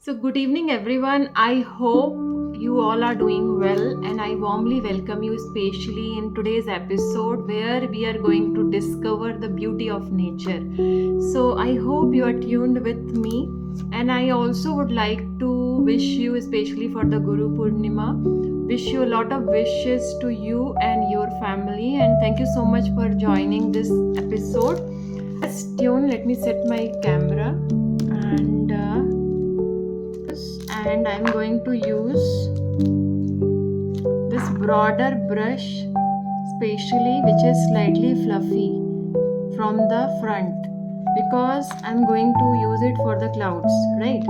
So, good evening, everyone. I hope you all are doing well, and I warmly welcome you, especially in today's episode where we are going to discover the beauty of nature. So, I hope you are tuned with me, and I also would like to wish you, especially for the Guru Purnima, wish you a lot of wishes to you and your family, and thank you so much for joining this episode. Let's tune. Let me set my camera and I'm going to use this broader brush, especially which is slightly fluffy from the front, because I'm going to use it for the clouds, right?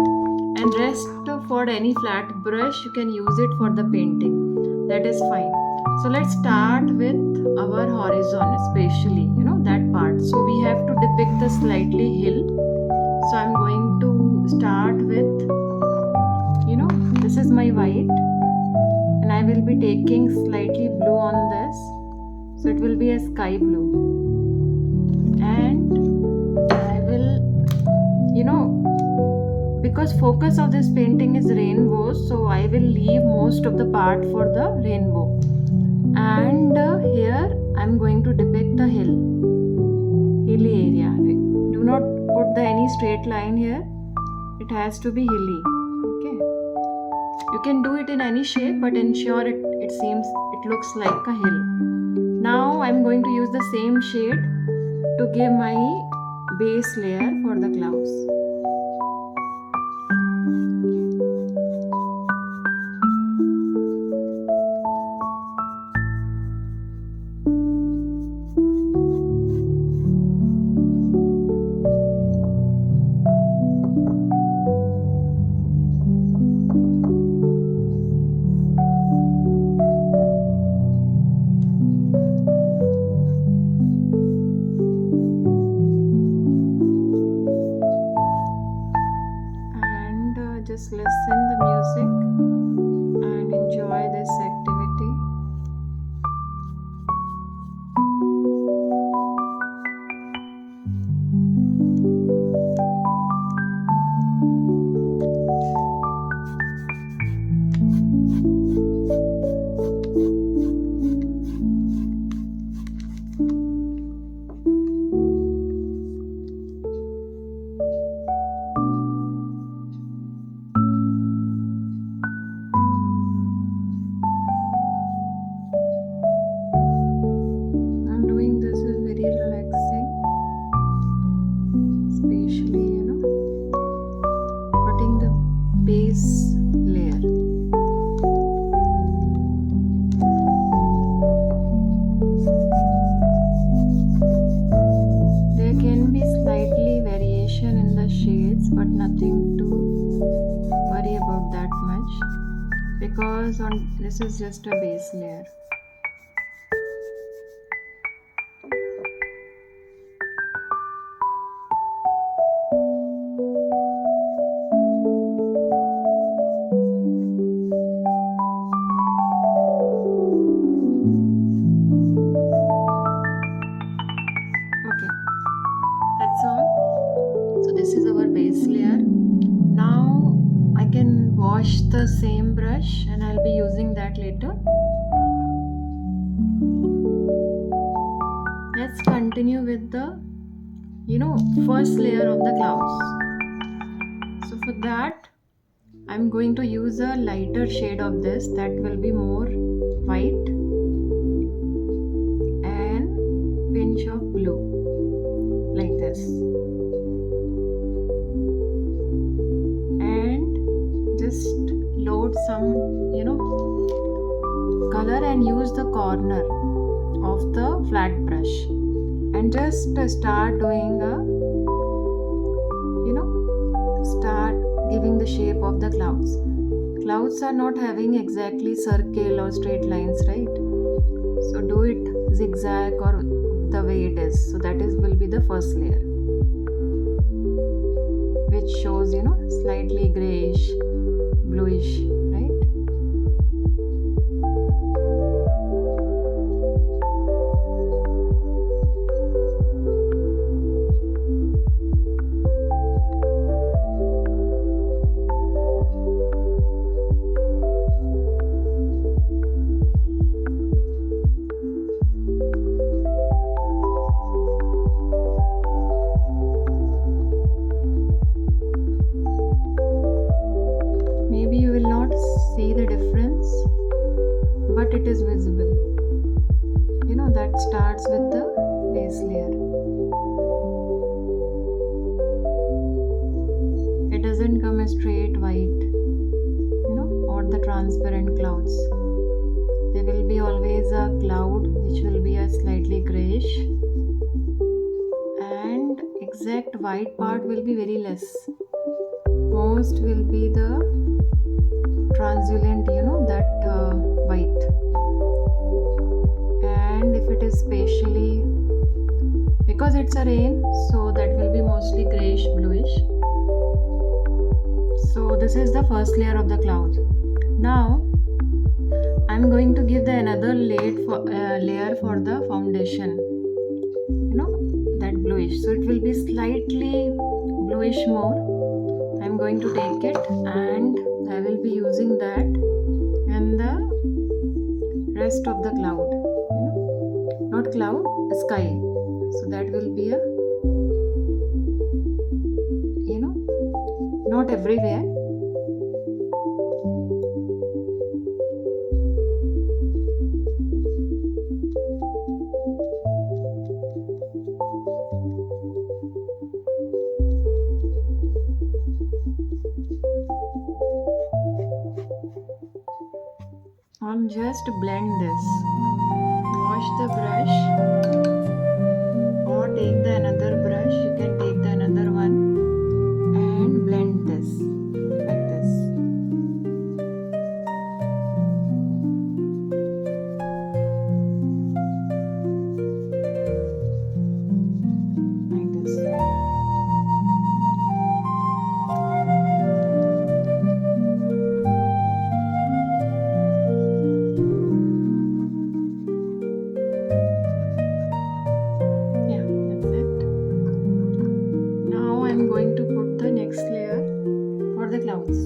And rest for any flat brush you can use it for the painting, that is fine. So let's start with our horizon, especially that part. So we have to depict the slightly hill. So I'm going to start with this is my white, and I will be taking slightly blue on this, so it will be a sky blue. And I will, because focus of this painting is rainbows, so I will leave most of the part for the rainbow. And here I'm going to depict the hilly area. Do not put any straight line here, it has to be hilly. You can do it in any shape, but ensure it looks like a hill. Now I'm going to use the same shade to give my base layer for the clouds. Just listen the music and enjoy this activity. Base layer. There can be slightly variation in the shades, but nothing to worry about that much, because this is just a base layer. Wash the same brush, and I'll be using that later. Let's continue with the first layer of the clouds. So for that I'm going to use a lighter shade of this that will be more white and pinch of blue, like this. Just load some color and use the corner of the flat brush and just start doing start giving the shape of the clouds are not having exactly circle or straight lines, right? So do it zigzag or the way it is. So that will be the first layer, which shows slightly grayish, bluish, right? is visible. That starts with the base layer. It doesn't come a straight white, or the transparent clouds. There will be always a cloud which will be a slightly grayish, and exact white part will be very less. Most will be the translucent, that white. And if it is spatially, because it's a rain, so that will be mostly grayish bluish. So this is the first layer of the cloud. Now I'm going to give the another layer for the foundation, that bluish. So it will be slightly bluish more. I'm going to take it and I will be using that and the rest of the cloud, not cloud, sky. So that will be a, not everywhere. I'll just blend this. Wash the brush or take the another brush. You can take the another one and blend this like this. Like this. I'm going to put the next layer for the clouds.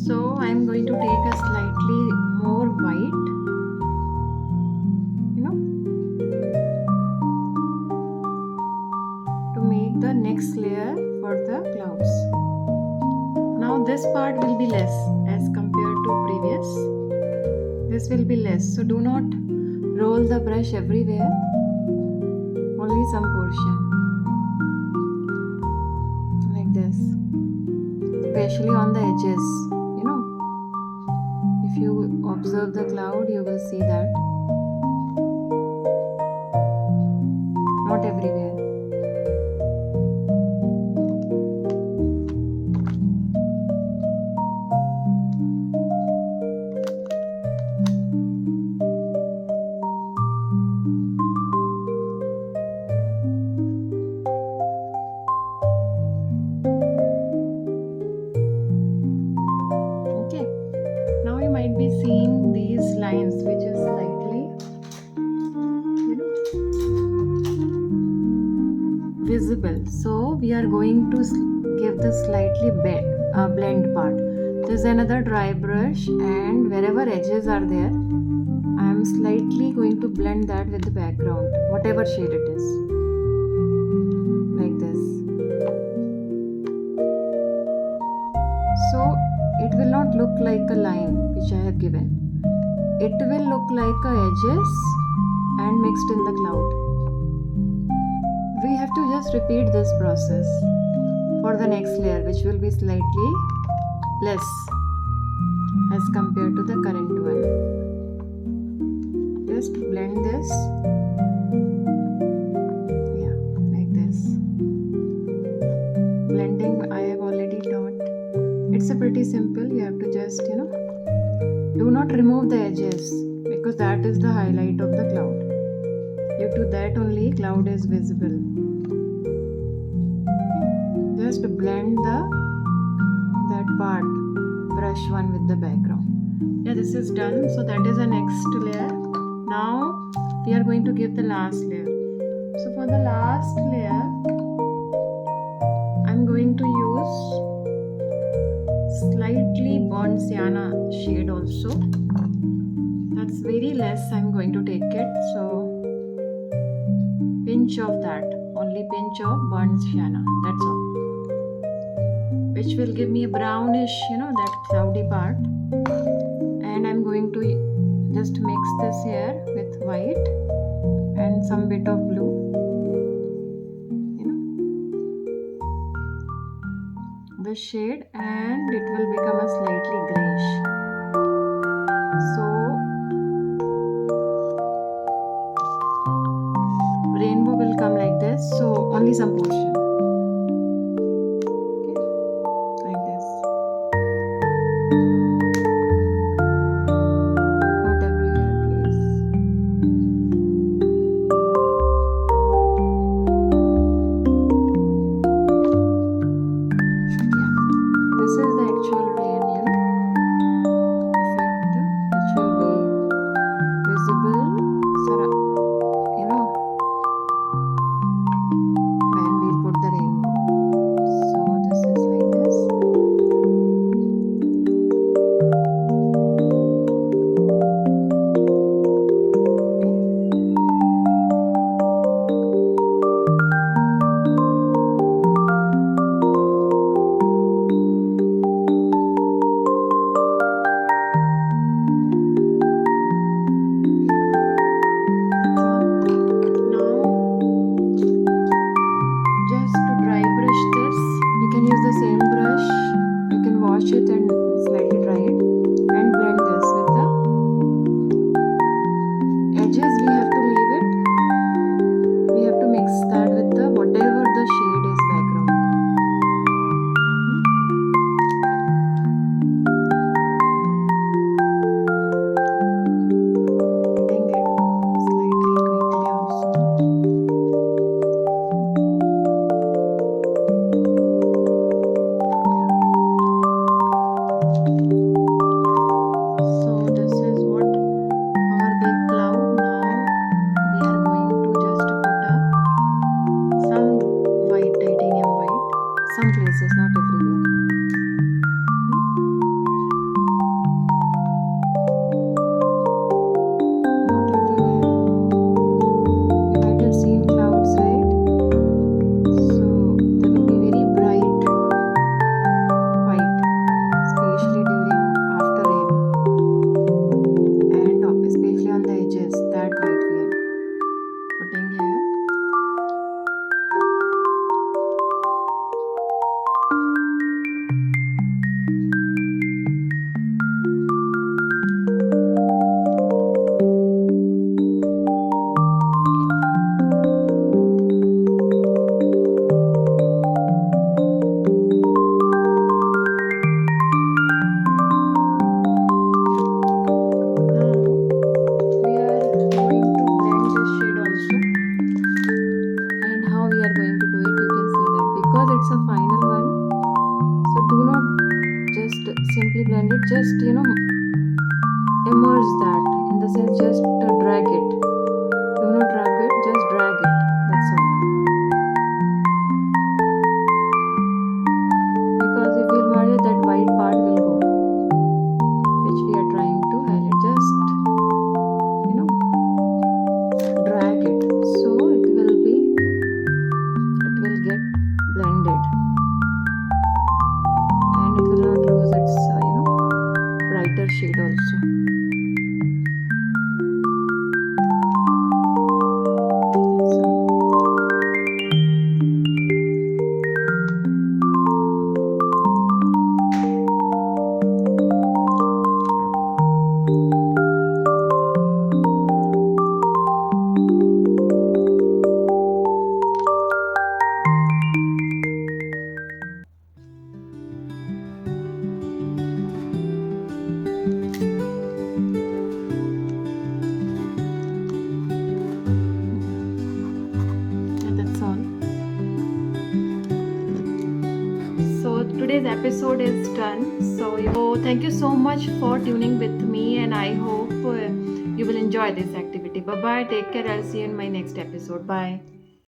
So I'm going to take a slightly more white, to make the next layer for the clouds. Now this part will be less as compared to previous. This will be less. So do not roll the brush everywhere, only some portion. This, especially on the edges, if you observe the cloud, you will see that not everywhere. Might be seeing these lines which is slightly visible, so we are going to give the slightly blend part. There's another dry brush and wherever edges are there, I am slightly going to blend that with the background, whatever shade it is, like this. So it will not look like a line which I have given. It will look like edges and mixed in the cloud. We have to just repeat this process for the next layer, which will be slightly less as compared to the current one. Just blend this. Yeah, like this. Blending I have already taught. It's a pretty simple. You have to just, do not remove the edges because that is the highlight of the cloud. Due to that only cloud is visible. Just blend that part, brush one with the background. Yeah, this is done. So that is the next layer. Now we are going to give the last layer. So for the last layer, I'm going to use slightly burnt sienna shade also. That's very less. I'm going to take it. So pinch of that, only pinch of burnt sienna. That's all. Which will give me a brownish, that cloudy part. And I'm going to just mix this here with white and some bit of blue, you know, the shade, and it will become a slightly grayish. So rainbow will come like this, so only some portion, okay, like this, not everywhere please. Yeah, this is the actual rain, effect which will be visible, you know, when we put the rainbow. So this is like this. Just to dry brush this, you can use the same brush, you can wash it and slightly dry it and blend this with the edges. We have to leave it, we have to mix that with the whatever the shade is background. Blending it slightly quickly also. So this is what our big cloud. Now we are going to just put some white, titanium white, some places, not everywhere. Not everywhere. You might have seen clouds, right? So they will be very bright white, especially during after rain, and especially on the edges. That white we are putting here. Now we are going to blend this shade also, and how we are going to do it, you can see that because it's a final one, so do not just simply blend it, just immerse that, in the sense just drag it, do not rub it, just drag it, that's all. Because if you'll merge it, that white part will go, which we are trying to highlight. Just drag it, so it will get blended and it will not lose its brighter shade also. That's all. Yeah, that's all. So today's episode is done. So thank you so much for tuning with me, and I hope you will enjoy this activity. Bye bye. Take care. I'll see you in my next episode. Bye.